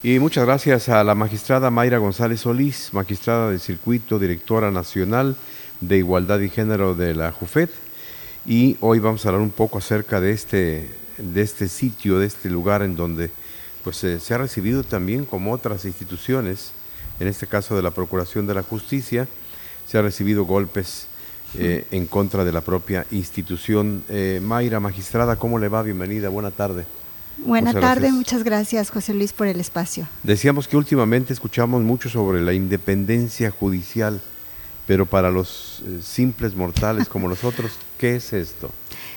Y muchas gracias a la magistrada Mayra González Solís, magistrada de circuito, directora nacional de Igualdad y Género de la JUFET. Y hoy vamos a hablar un poco acerca de este sitio, de este lugar en donde pues, se ha recibido también, como otras instituciones, en este caso de la Procuración de la Justicia, se ha recibido golpes en contra de la propia institución. Mayra, magistrada, ¿cómo le va? Bienvenida, buena tarde. Buena tarde, muchas gracias, José Luis, por el espacio. Decíamos que últimamente escuchamos mucho sobre la independencia judicial, pero para los simples mortales como nosotros, ¿qué es esto?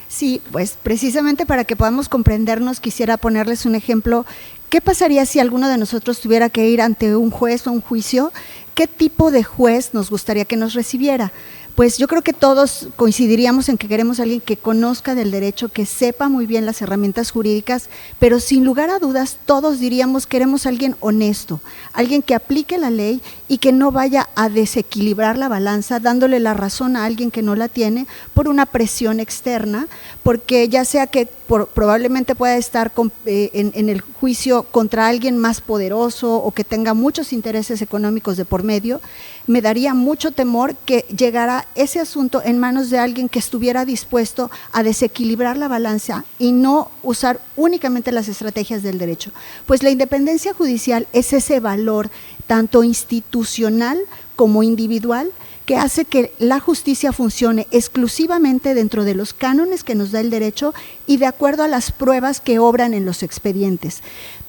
Sí, pues precisamente para que podamos comprendernos, quisiera ponerles un ejemplo. ¿Qué pasaría si alguno de nosotros tuviera que ir ante un juez o un juicio? ¿Qué tipo de juez nos gustaría que nos recibiera? Pues yo creo que todos coincidiríamos en que queremos a alguien que conozca del derecho, que sepa muy bien las herramientas jurídicas, pero sin lugar a dudas todos diríamos queremos a alguien honesto, alguien que aplique la ley y que no vaya a desequilibrar la balanza dándole la razón a alguien que no la tiene por una presión externa, porque ya sea que probablemente pueda estar en el juicio contra alguien más poderoso o que tenga muchos intereses económicos de por medio. Me daría mucho temor que llegara ese asunto en manos de alguien que estuviera dispuesto a desequilibrar la balanza y no usar únicamente las estrategias del derecho. Pues la independencia judicial es ese valor tanto institucional como individual que hace que la justicia funcione exclusivamente dentro de los cánones que nos da el derecho y de acuerdo a las pruebas que obran en los expedientes.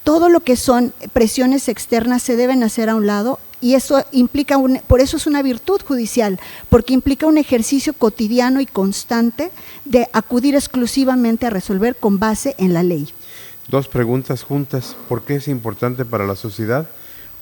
Todo lo que son presiones externas se deben hacer a un lado y eso implica, por eso es una virtud judicial, porque implica un ejercicio cotidiano y constante de acudir exclusivamente a resolver con base en la ley. Dos preguntas juntas, ¿por qué es importante para la sociedad?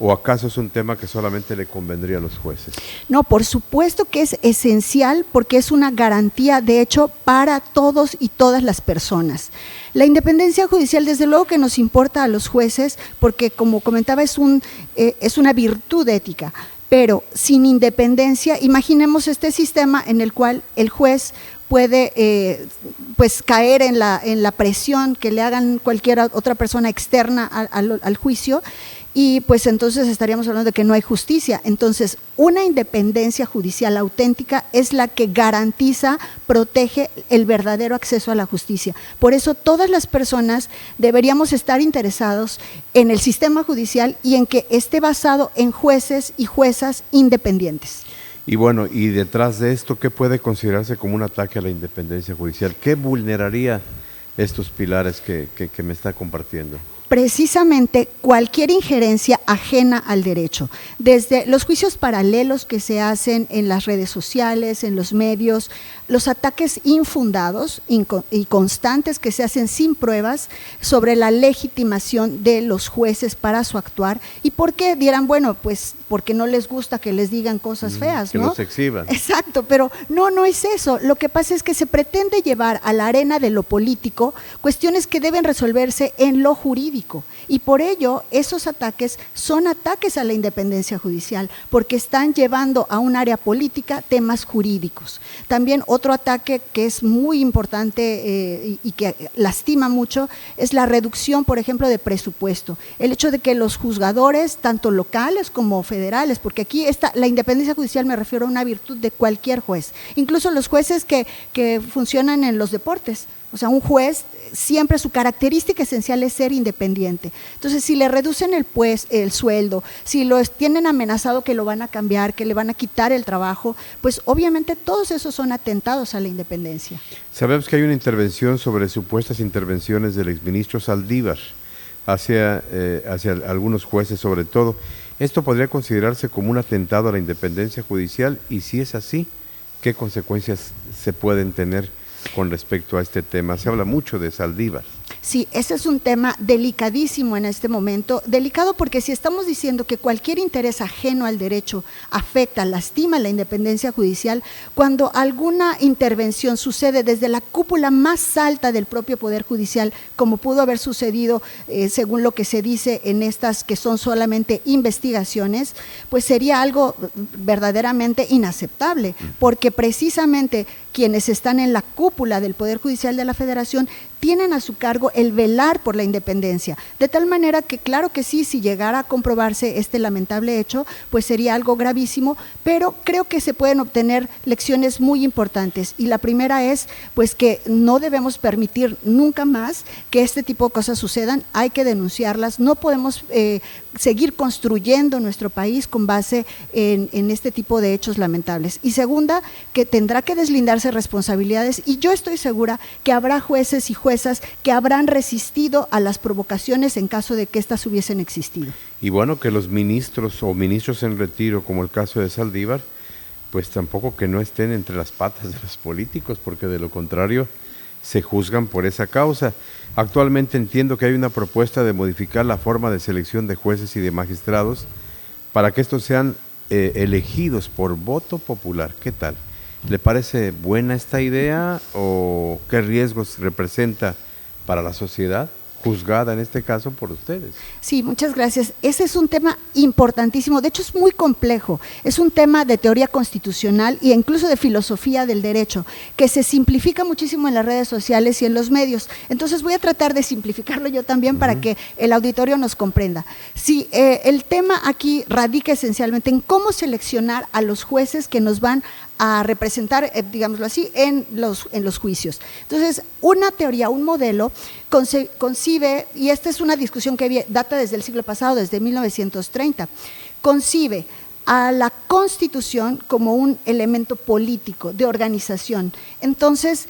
¿O acaso es un tema que solamente le convendría a los jueces? No, por supuesto que es esencial porque es una garantía, de hecho, para todos y todas las personas. La independencia judicial, desde luego que nos importa a los jueces porque, como comentaba, es una virtud ética, pero sin independencia, imaginemos este sistema en el cual el juez puede pues caer en la presión que le hagan cualquier otra persona externa al juicio y pues entonces estaríamos hablando de que no hay justicia. Entonces, una independencia judicial auténtica es la que garantiza, protege el verdadero acceso a la justicia. Por eso todas las personas deberíamos estar interesados en el sistema judicial y en que esté basado en jueces y juezas independientes. Y bueno, y detrás de esto, ¿qué puede considerarse como un ataque a la independencia judicial? ¿Qué vulneraría estos pilares que me está compartiendo? Precisamente cualquier injerencia ajena al derecho, desde los juicios paralelos que se hacen en las redes sociales, en los medios, los ataques infundados y constantes que se hacen sin pruebas sobre la legitimación de los jueces para su actuar. ¿Y por qué? Dirán, bueno, pues porque no les gusta que les digan cosas feas, ¿no? Que los exhiban. Exacto, pero no es eso. Lo que pasa es que se pretende llevar a la arena de lo político cuestiones que deben resolverse en lo jurídico. Y por ello, esos ataques son ataques a la independencia judicial, porque están llevando a un área política temas jurídicos. También otro ataque que es muy importante y que lastima mucho es la reducción, por ejemplo, de presupuesto. El hecho de que los juzgadores, tanto locales como federales, porque aquí la independencia judicial me refiero a una virtud de cualquier juez, incluso los jueces que funcionan en los deportes. O sea, un juez siempre su característica esencial es ser independiente. Entonces, si le reducen el sueldo, si lo tienen amenazado que lo van a cambiar, que le van a quitar el trabajo, pues obviamente todos esos son atentados a la independencia. Sabemos que hay una intervención sobre supuestas intervenciones del exministro Saldívar hacia algunos jueces sobre todo. ¿Esto podría considerarse como un atentado a la independencia judicial? Y si es así, ¿qué consecuencias se pueden tener con respecto a este tema? Se habla mucho de Saldívar. Sí, ese es un tema delicadísimo en este momento, delicado porque si estamos diciendo que cualquier interés ajeno al derecho afecta, lastima la independencia judicial, cuando alguna intervención sucede desde la cúpula más alta del propio Poder Judicial, como pudo haber sucedido según lo que se dice en estas que son solamente investigaciones, pues sería algo verdaderamente inaceptable, porque precisamente quienes están en la cúpula del Poder Judicial de la Federación tienen a su cargo el velar por la independencia, de tal manera que claro que sí, si llegara a comprobarse este lamentable hecho, pues sería algo gravísimo, pero creo que se pueden obtener lecciones muy importantes, y la primera es pues que no debemos permitir nunca más que este tipo de cosas sucedan, hay que denunciarlas, no podemos seguir construyendo nuestro país con base en este tipo de hechos lamentables. Y segunda, que tendrá que deslindarse responsabilidades, y yo estoy segura que habrá jueces y juezas que habrán resistido a las provocaciones en caso de que éstas hubiesen existido. Y bueno, que los ministros o ministros en retiro, como el caso de Saldívar, pues tampoco que no estén entre las patas de los políticos, porque de lo contrario se juzgan por esa causa. Actualmente entiendo que hay una propuesta de modificar la forma de selección de jueces y de magistrados para que estos sean elegidos por voto popular. ¿Qué tal? ¿Le parece buena esta idea o qué riesgos representa para la sociedad, juzgada en este caso por ustedes? Sí, muchas gracias. Ese es un tema importantísimo, de hecho es muy complejo, es un tema de teoría constitucional e incluso de filosofía del derecho, que se simplifica muchísimo en las redes sociales y en los medios. Entonces voy a tratar de simplificarlo yo también para que el auditorio nos comprenda. Sí, el tema aquí radica esencialmente en cómo seleccionar a los jueces que nos van a representar, digámoslo así, en los juicios. Entonces, una teoría, un modelo, concibe, y esta es una discusión que data desde el siglo pasado, desde 1930, concibe a la Constitución como un elemento político, de organización. Entonces,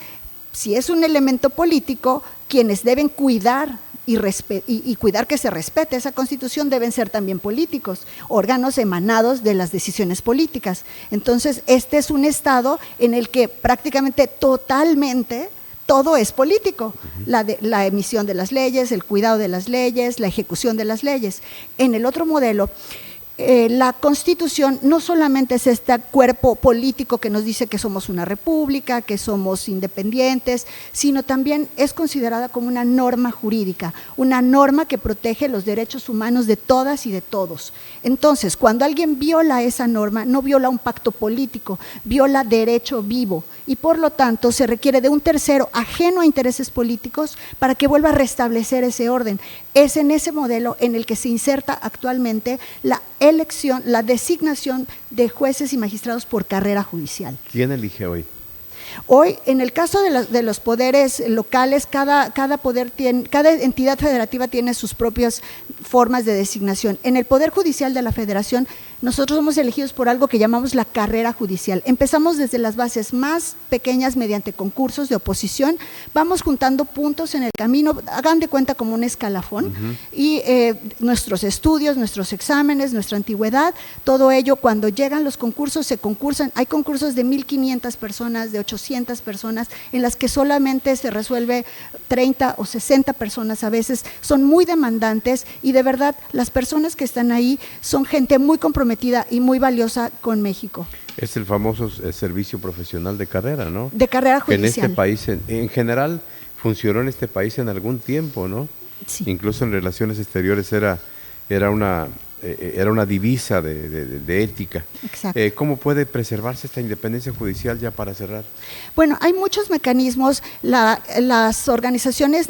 si es un elemento político, quienes deben cuidar y cuidar que se respete esa Constitución deben ser también políticos, órganos emanados de las decisiones políticas. Entonces, este es un Estado en el que prácticamente totalmente todo es político, la emisión de las leyes, el cuidado de las leyes, la ejecución de las leyes. En el otro modelo, la Constitución no solamente es este cuerpo político que nos dice que somos una república, que somos independientes, sino también es considerada como una norma jurídica, una norma que protege los derechos humanos de todas y de todos. Entonces, cuando alguien viola esa norma, no viola un pacto político, viola derecho vivo, y por lo tanto se requiere de un tercero ajeno a intereses políticos para que vuelva a restablecer ese orden. Es en ese modelo en el que se inserta actualmente la elección, la designación de jueces y magistrados por carrera judicial. ¿Quién elige hoy? Hoy, en el caso de los poderes locales, cada entidad federativa tiene sus propias formas de designación. En el Poder Judicial de la Federación, nosotros somos elegidos por algo que llamamos la carrera judicial. Empezamos desde las bases más pequeñas mediante concursos de oposición, vamos juntando puntos en el camino, hagan de cuenta como un escalafón, y nuestros estudios, nuestros exámenes, nuestra antigüedad, todo ello cuando llegan los concursos se concursan. Hay concursos de 1,500 personas, de 800 personas, en las que solamente se resuelve 30 o 60 personas a veces, son muy demandantes y de verdad las personas que están ahí son gente muy comprometida y muy valiosa con México. Es el famoso servicio profesional de carrera, ¿no? De carrera judicial. Que en este país, en general, funcionó en este país en algún tiempo, ¿no? Sí. Incluso en relaciones exteriores era una divisa de ética. Exacto. ¿Cómo puede preservarse esta independencia judicial, ya para cerrar? Bueno, hay muchos mecanismos, las organizaciones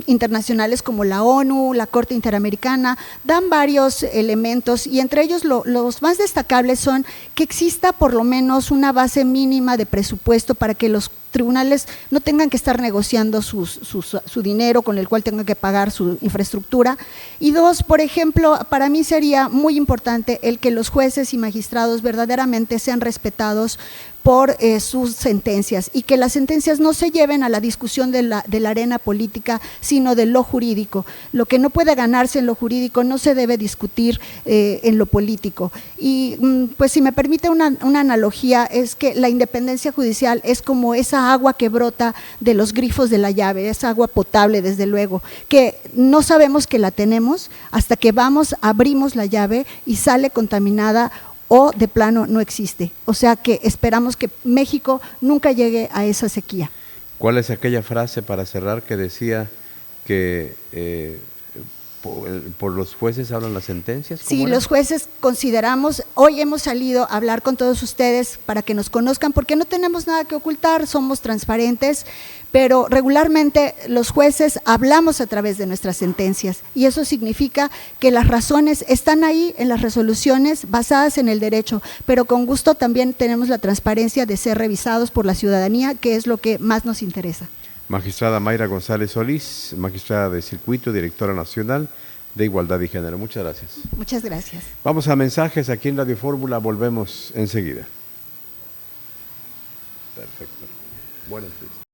internacionales como la ONU, la Corte Interamericana, dan varios elementos y entre ellos los más destacables son que exista por lo menos una base mínima de presupuesto para que los tribunales no tengan que estar negociando su dinero con el cual tengan que pagar su infraestructura. Y dos, por ejemplo, para mí sería muy importante el que los jueces y magistrados verdaderamente sean respetados por sus sentencias y que las sentencias no se lleven a la discusión de la arena política, sino de lo jurídico. Lo que no puede ganarse en lo jurídico no se debe discutir en lo político. Y pues si me permite una analogía, es que la independencia judicial es como esa agua que brota de los grifos de la llave, esa agua potable desde luego, que no sabemos que la tenemos hasta que abrimos la llave y sale contaminada o de plano no existe. O sea que esperamos que México nunca llegue a esa sequía. ¿¿Cuál es aquella frase para cerrar que decía que por los jueces hablan las sentencias? Sí, era? los jueces consideramos, hoy hemos salido a hablar con todos ustedes para que nos conozcan, porque no tenemos nada que ocultar, somos transparentes, pero regularmente los jueces hablamos a través de nuestras sentencias y eso significa que las razones están ahí en las resoluciones basadas en el derecho, pero con gusto también tenemos la transparencia de ser revisados por la ciudadanía, que es lo que más nos interesa. Magistrada Mayra González Solís, magistrada de circuito, directora nacional de Igualdad y Género. Muchas gracias. Muchas gracias. Vamos a mensajes aquí en Radio Fórmula, volvemos enseguida. Perfecto. Buenas noches.